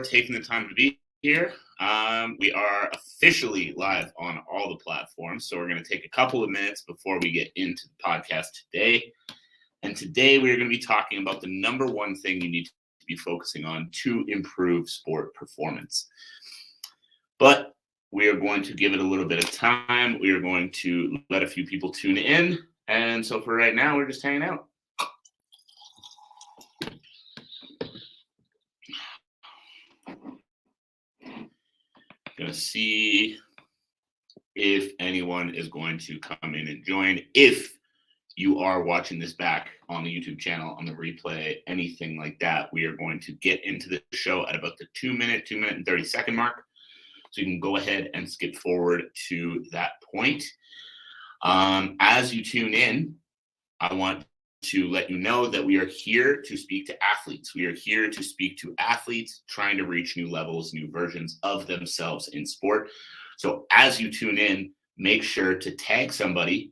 taking the time to be here. We are officially live on all the platforms, so we're going to take a couple of minutes before we get into the podcast today. And today we are going to be talking about the number one thing you need to be focusing on to improve sport performance. But we are going to give it a little bit of time. We are going to let a few people tune in. And so for right now, we're just hanging out. Going to see if anyone is going to come in and join. If you are watching this back on the YouTube channel, on the replay, anything like that, we are going to get into the show at about the 2 minute and 30-second mark. So you can go ahead and skip forward to that point. As you tune in, I want to let you know that we are here to speak to athletes. We are here to speak to athletes trying to reach new levels, new versions of themselves in sport. So as you tune in, make sure to tag somebody.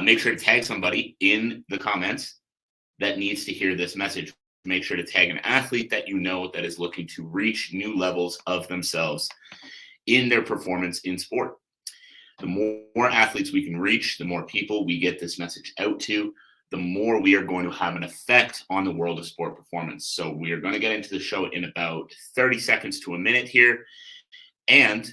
Make sure to tag somebody in the comments that needs to hear this message. Make sure to tag an athlete that you know that is looking to reach new levels of themselves in their performance in sport. The more athletes we can reach, the more people we get this message out to, the more we are going to have an effect on the world of sport performance. So we are going to get into the show in about 30 seconds to a minute here. And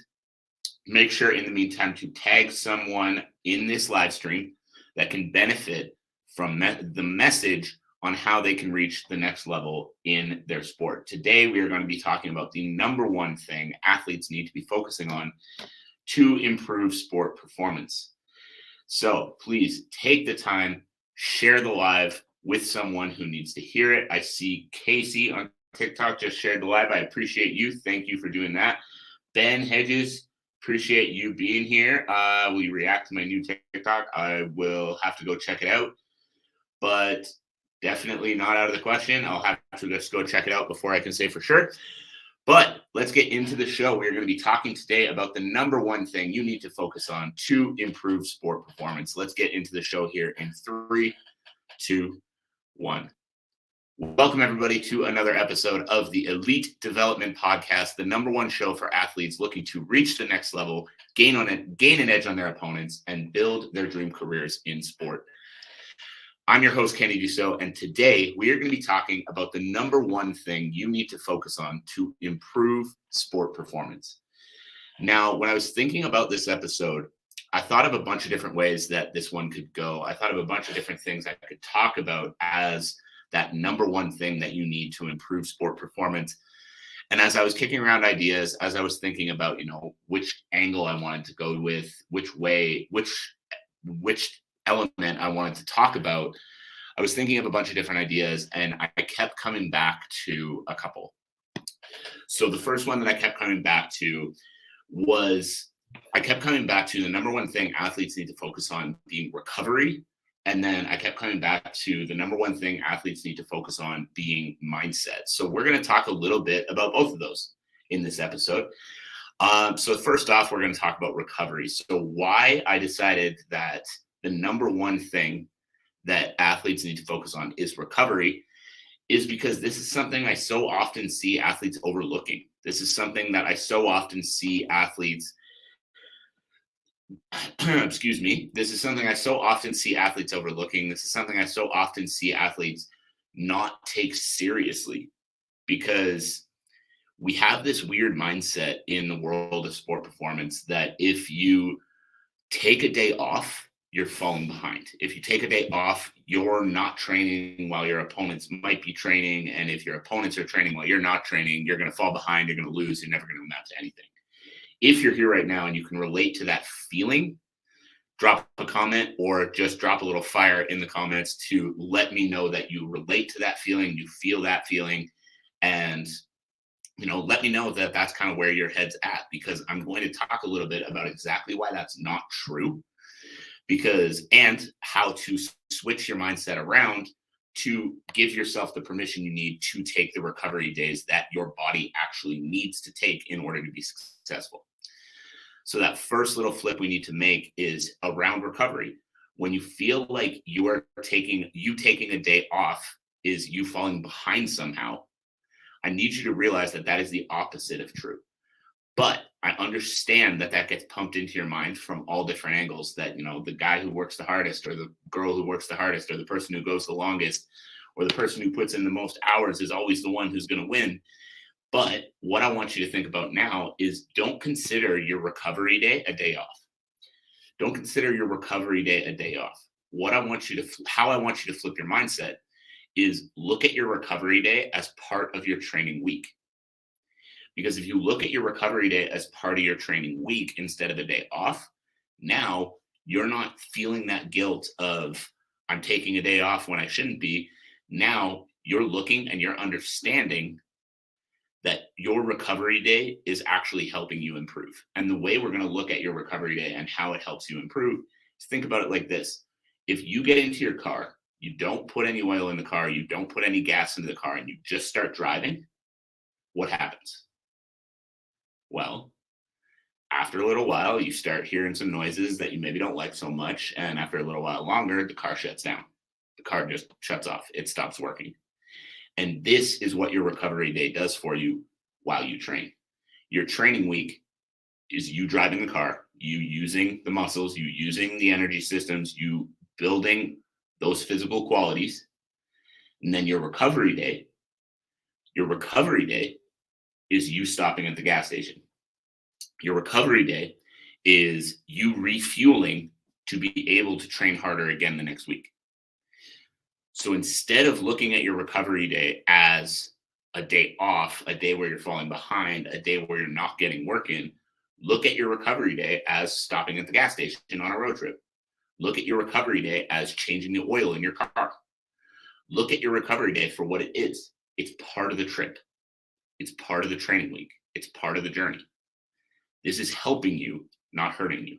make sure in the meantime to tag someone in this live stream that can benefit from the message on how they can reach the next level in their sport. Today, we are going to be talking about the number one thing athletes need to be focusing on to improve sport performance. So please take the time, share the live with someone who needs to hear it. I see Casey on TikTok just shared the live. I appreciate you. Thank you for doing that. Ben Hedges, appreciate you being here. Will you react to my new TikTok? I will have to go check it out, but definitely not out of the question. I'll have to just go check it out before I can say for sure. But let's get into the show. We're going to be talking today about the number one thing you need to focus on to improve sport performance. Let's get into the show here in 3, 2, 1. Welcome, everybody, to another episode of the Elite Development Podcast, the number one show for athletes looking to reach the next level, gain an edge on their opponents, and build their dream careers in sport. I'm your host, Kenny Dusseault, and today we are going to be talking about the number one thing you need to focus on to improve sport performance. Now, when I was thinking about this episode, I thought of a bunch of different ways that this one could go. I thought of a bunch of different things I could talk about as that number one thing that you need to improve sport performance. And as I was kicking around ideas, as I was thinking about, which angle I wanted to go with, which element I wanted to talk about, I was thinking of a bunch of different ideas, and I kept coming back to a couple. So the first one that I kept coming back to was, the number one thing athletes need to focus on being recovery. And then I kept coming back to the number one thing athletes need to focus on being mindset. So we're going to talk a little bit about both of those in this episode. So first off, we're going to talk about recovery. So why I decided that the number one thing that athletes need to focus on is recovery is because this is something I so often see athletes overlooking. This is something that I so often see athletes This is something I so often see athletes overlooking. This is something I so often see athletes not take seriously, because we have this weird mindset in the world of sport performance that if you take a day off, you're falling behind. If you take a day off, you're not training while your opponents might be training. And if your opponents are training while you're not training, you're going to fall behind. You're going to lose. You're never going to amount to anything. If you're here right now and you can relate to that feeling, drop a comment or just drop a little fire in the comments to let me know that you relate to that feeling, you feel that feeling, and let me know that that's kind of where your head's at, because I'm going to talk a little bit about exactly why that's not true, and how to switch your mindset around to give yourself the permission you need to take the recovery days that your body actually needs to take in order to be successful. So that first little flip we need to make is around recovery. When you feel like you taking a day off is you falling behind somehow, I need you to realize that that is the opposite of true. But I understand that that gets pumped into your mind from all different angles, that, you know, the guy who works the hardest, or the girl who works the hardest, or the person who goes the longest, or the person who puts in the most hours is always the one who's going to win. But what I want you to think about now is, don't consider your recovery day a day off. Don't consider your recovery day a day off. How I want you to flip your mindset is, look at your recovery day as part of your training week. Because if you look at your recovery day as part of your training week instead of a day off, now you're not feeling that guilt of, I'm taking a day off when I shouldn't be. Now you're looking and you're understanding that your recovery day is actually helping you improve. And the way we're going to look at your recovery day and how it helps you improve is, think about it like this. If you get into your car, you don't put any oil in the car, you don't put any gas into the car, and you just start driving, what happens? Well, after a little while, you start hearing some noises that you maybe don't like so much. And after a little while longer, the car shuts down. The car just shuts off. It stops working. And this is what your recovery day does for you while you train. Your training week is you driving the car, you using the muscles, you using the energy systems, you building those physical qualities. And then your recovery day is you stopping at the gas station. Your recovery day is you refueling to be able to train harder again the next week. So instead of looking at your recovery day as a day off, a day where you're falling behind, a day where you're not getting work in, look at your recovery day as stopping at the gas station on a road trip. Look at your recovery day as changing the oil in your car. Look at your recovery day for what it is. It's part of the trip. It's part of the training week. It's part of the journey. This is helping you, not hurting you.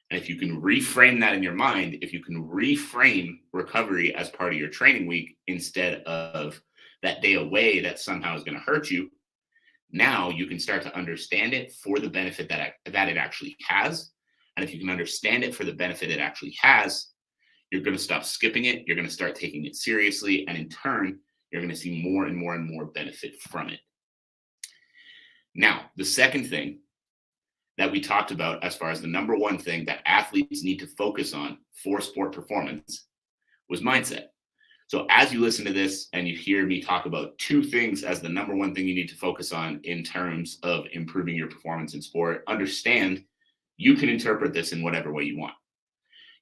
And if you can reframe that in your mind, if you can reframe recovery as part of your training week instead of that day away that somehow is going to hurt you, now you can start to understand it for the benefit that it actually has. And if you can understand it for the benefit it actually has, you're going to stop skipping it. You're going to start taking it seriously. And in turn, you're going to see more and more and more benefit from it. Now, the second thing that we talked about as far as the number one thing that athletes need to focus on for sport performance was mindset. So as you listen to this and you hear me talk about two things as the number one thing you need to focus on in terms of improving your performance in sport, understand you can interpret this in whatever way you want.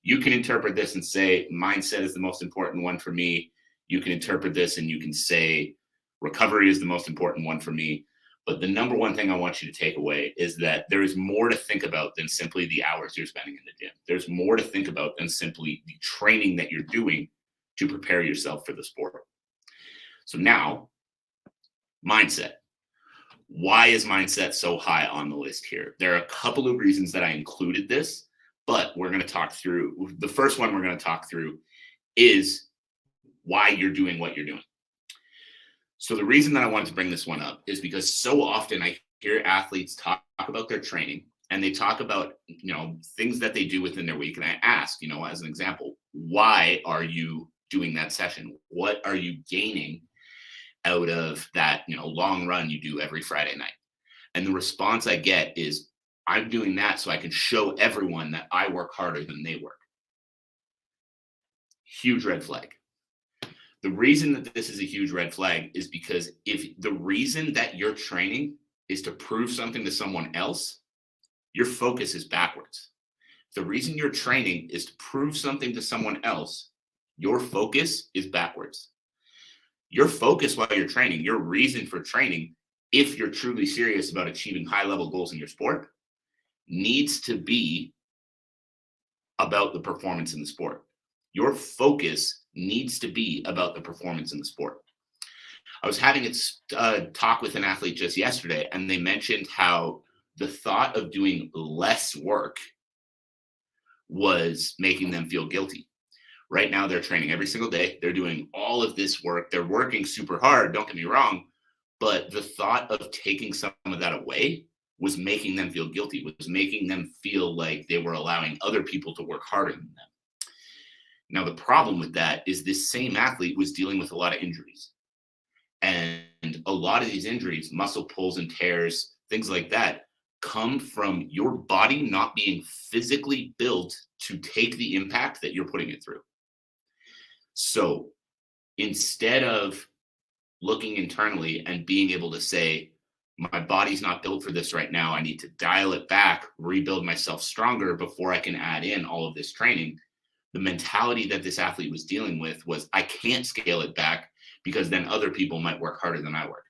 You can interpret this and say, mindset is the most important one for me. You can interpret this and you can say, recovery is the most important one for me. But the number one thing I want you to take away is that there is more to think about than simply the hours you're spending in the gym. There's more to think about than simply the training that you're doing to prepare yourself for the sport. So now, mindset. Why is mindset so high on the list here? There are a couple of reasons that I included this, but we're going to talk through. The first one we're going to talk through is why you're doing what you're doing. So the reason that I wanted to bring this one up is because so often I hear athletes talk about their training and they talk about, things that they do within their week. And I ask, as an example, why are you doing that session? What are you gaining out of that, long run you do every Friday night? And the response I get is, I'm doing that so I can show everyone that I work harder than they work. Huge red flag. The reason that this is a huge red flag is because if the reason that you're training is to prove something to someone else, your focus is backwards. If the reason you're training is to prove something to someone else, your focus is backwards. Your focus while you're training, your reason for training, if you're truly serious about achieving high-level goals in your sport, needs to be about the performance in the sport. Your focus needs to be about the performance in the sport. I was having a talk with an athlete just yesterday, and they mentioned how the thought of doing less work was making them feel guilty. Right now, they're training every single day. They're doing all of this work. They're working super hard, don't get me wrong, but the thought of taking some of that away was making them feel guilty, was making them feel like they were allowing other people to work harder than them. Now, the problem with that is this same athlete was dealing with a lot of injuries. And a lot of these injuries, muscle pulls and tears, things like that, come from your body not being physically built to take the impact that you're putting it through. So instead of looking internally and being able to say, my body's not built for this right now, I need to dial it back, rebuild myself stronger before I can add in all of this training, the mentality that this athlete was dealing with was, I can't scale it back because then other people might work harder than I work.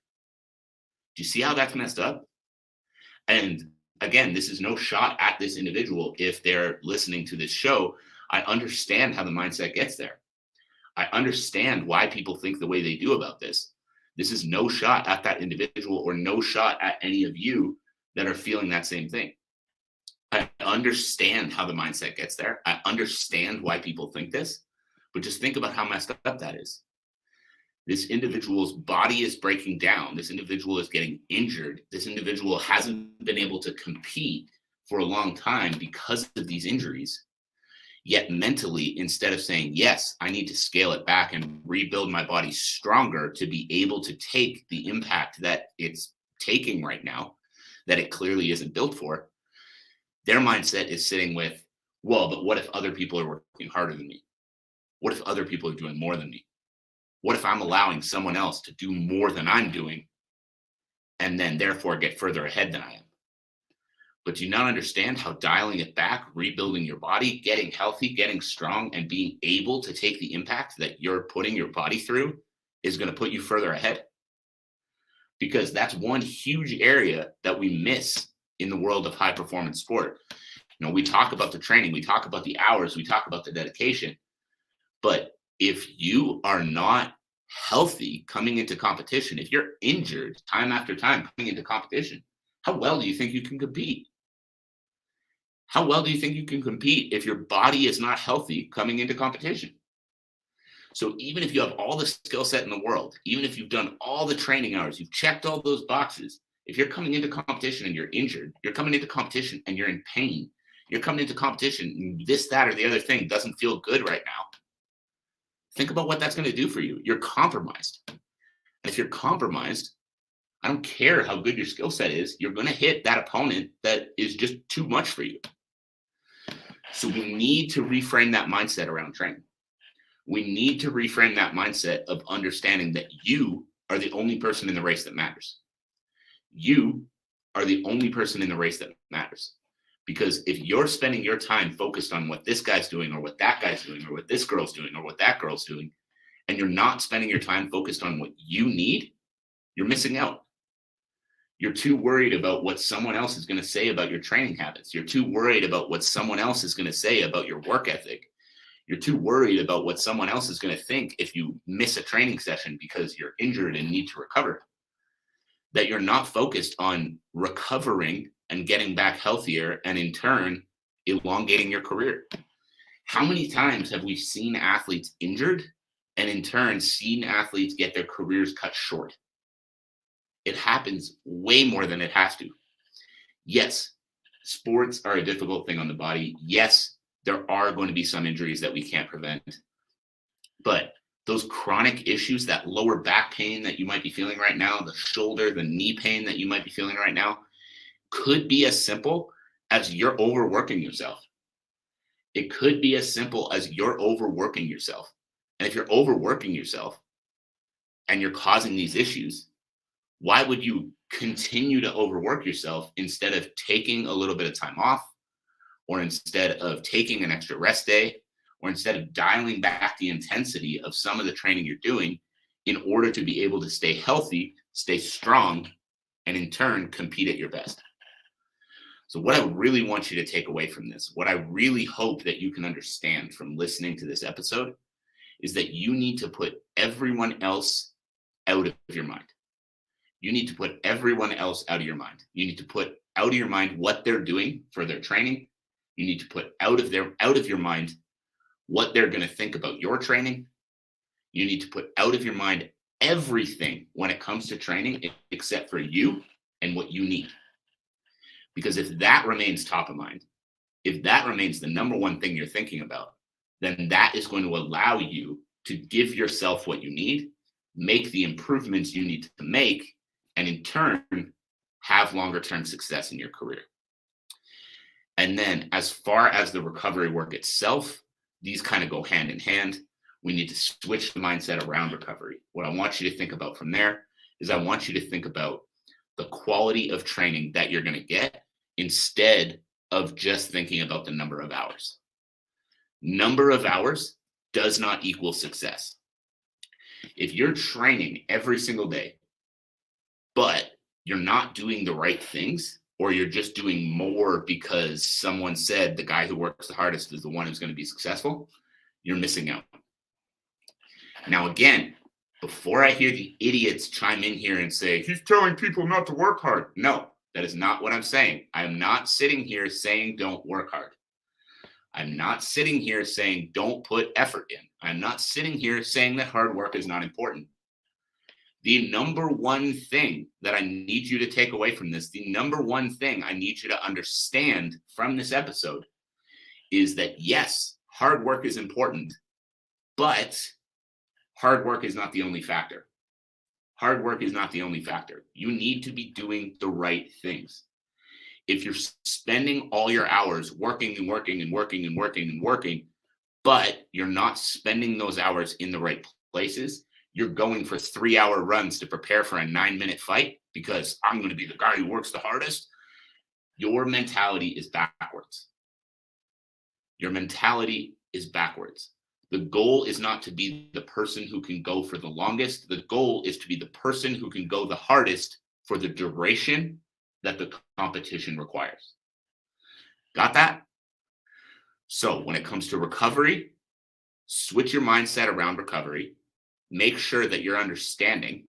Do you see how that's messed up? And again, this is no shot at this individual. If they're listening to this show, I understand how the mindset gets there. I understand why people think the way they do about this. This is no shot at that individual or no shot at any of you that are feeling that same thing. I understand how the mindset gets there. I understand why people think this, but just think about how messed up that is. This individual's body is breaking down. This individual is getting injured. This individual hasn't been able to compete for a long time because of these injuries. Yet mentally, instead of saying, yes, I need to scale it back and rebuild my body stronger to be able to take the impact that it's taking right now, that it clearly isn't built for, their mindset is sitting with, well, but what if other people are working harder than me? What if other people are doing more than me? What if I'm allowing someone else to do more than I'm doing and then therefore get further ahead than I am? But do you not understand how dialing it back, rebuilding your body, getting healthy, getting strong, and being able to take the impact that you're putting your body through is going to put you further ahead? Because that's one huge area that we miss in the world of high performance sport. You know, we talk about the training, we talk about the hours, we talk about the dedication. But if you are not healthy coming into competition, if you're injured time after time coming into competition, how well do you think you can compete? How well do you think you can compete if your body is not healthy coming into competition? So even if you have all the skill set in the world, even if you've done all the training hours, you've checked all those boxes, if you're coming into competition and you're injured, you're coming into competition and you're in pain, you're coming into competition and this, that, or the other thing doesn't feel good right now, think about what that's going to do for you. You're compromised. And if you're compromised, I don't care how good your skill set is, you're going to hit that opponent that is just too much for you. So we need to reframe that mindset around training. We need to reframe that mindset of understanding that you are the only person in the race that matters. You are the only person in the race that matters. Because if you're spending your time focused on what this guy's doing or what that guy's doing or what this girl's doing or what that girl's doing, and you're not spending your time focused on what you need, you're missing out. You're too worried about what someone else is going to say about your training habits. You're too worried about what someone else is going to say about your work ethic. You're too worried about what someone else is going to think if you miss a training session because you're injured and need to recover, that you're not focused on recovering and getting back healthier and in turn elongating your career. How many times have we seen athletes injured and in turn seen athletes get their careers cut short? It happens way more than it has to. Yes, sports are a difficult thing on the body. Yes, there are going to be some injuries that we can't prevent. But those chronic issues, that lower back pain that you might be feeling right now, the shoulder, the knee pain that you might be feeling right now, could be as simple as you're overworking yourself. It could be as simple as you're overworking yourself. And if you're overworking yourself and you're causing these issues, why would you continue to overwork yourself instead of taking a little bit of time off, or instead of taking an extra rest day, or instead of dialing back the intensity of some of the training you're doing in order to be able to stay healthy, stay strong, and in turn compete at your best? So what I really want you to take away from this, what I really hope that you can understand from listening to this episode, is that you need to put everyone else out of your mind. You need to put everyone else out of your mind. You need to put out of your mind what they're doing for their training. You need to put out of your mind what they're going to think about your training. You need to put out of your mind everything when it comes to training except for you and what you need. Because if that remains top of mind, if that remains the number one thing you're thinking about, then that is going to allow you to give yourself what you need. make the improvements you need to make, and in turn, have longer term success in your career. And then as far as the recovery work itself, these kind of go hand in hand. We need to switch the mindset around recovery. What I want you to think about from there is I want you to think about the quality of training that you're going to get instead of just thinking about the number of hours. Number of hours does not equal success. If you're training every single day, but you're not doing the right things, or you're just doing more because someone said the guy who works the hardest is the one who's going to be successful, you're missing out. Now, again, before I hear the idiots chime in here and say, he's telling people not to work hard. No, that is not what I'm saying. I'm not sitting here saying don't work hard. I'm not sitting here saying don't put effort in. I'm not sitting here saying that hard work is not important. The number one thing that I need you to take away from this, the number one thing I need you to understand from this episode is that yes, hard work is important, but hard work is not the only factor. Hard work is not the only factor. You need to be doing the right things. If you're spending all your hours working and working and working and working and working, but you're not spending those hours in the right places, you're going for 3-hour runs to prepare for a 9-minute fight because I'm going to be the guy who works the hardest. Your mentality is backwards. Your mentality is backwards. The goal is not to be the person who can go for the longest. The goal is to be the person who can go the hardest for the duration that the competition requires. Got that? So when it comes to recovery, switch your mindset around recovery. Make sure that you're understanding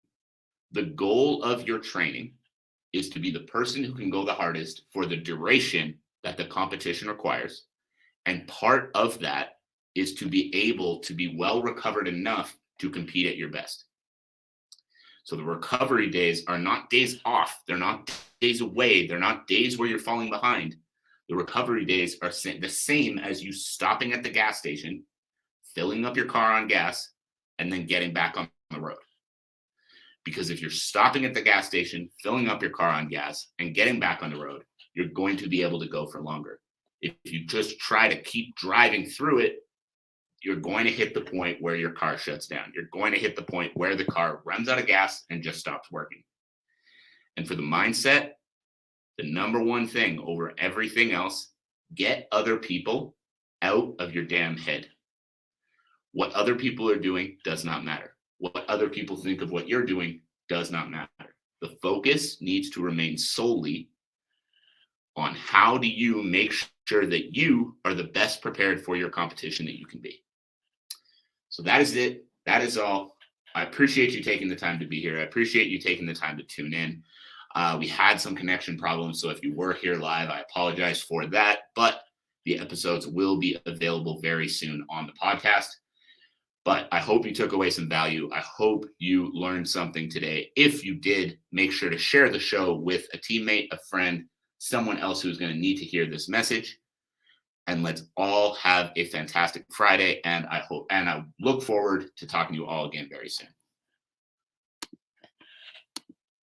the goal of your training is to be the person who can go the hardest for the duration that the competition requires. And part of that is to be able to be well recovered enough to compete at your best. So the recovery days are not days off. They're not days away. They're not days where you're falling behind. The recovery days are the same as you stopping at the gas station, filling up your car on gas, and then getting back on the road. Because if you're stopping at the gas station, filling up your car on gas, and getting back on the road, you're going to be able to go for longer. If you just try to keep driving through it, you're going to hit the point where your car shuts down. You're going to hit the point where the car runs out of gas and just stops working. And for the mindset, the number one thing over everything else, get other people out of your damn head. What other people are doing does not matter. What other people think of what you're doing does not matter. The focus needs to remain solely on how do you make sure that you are the best prepared for your competition that you can be. So that is it. That is all. I appreciate you taking the time to be here. I appreciate you taking the time to tune in. We had some connection problems, so if you were here live, I apologize for that. But the episodes will be available very soon on the podcast. But I hope you took away some value. I hope you learned something today. If you did, make sure to share the show with a teammate, a friend, someone else who's going to need to hear this message. And let's all have a fantastic Friday. And I look forward to talking to you all again very soon.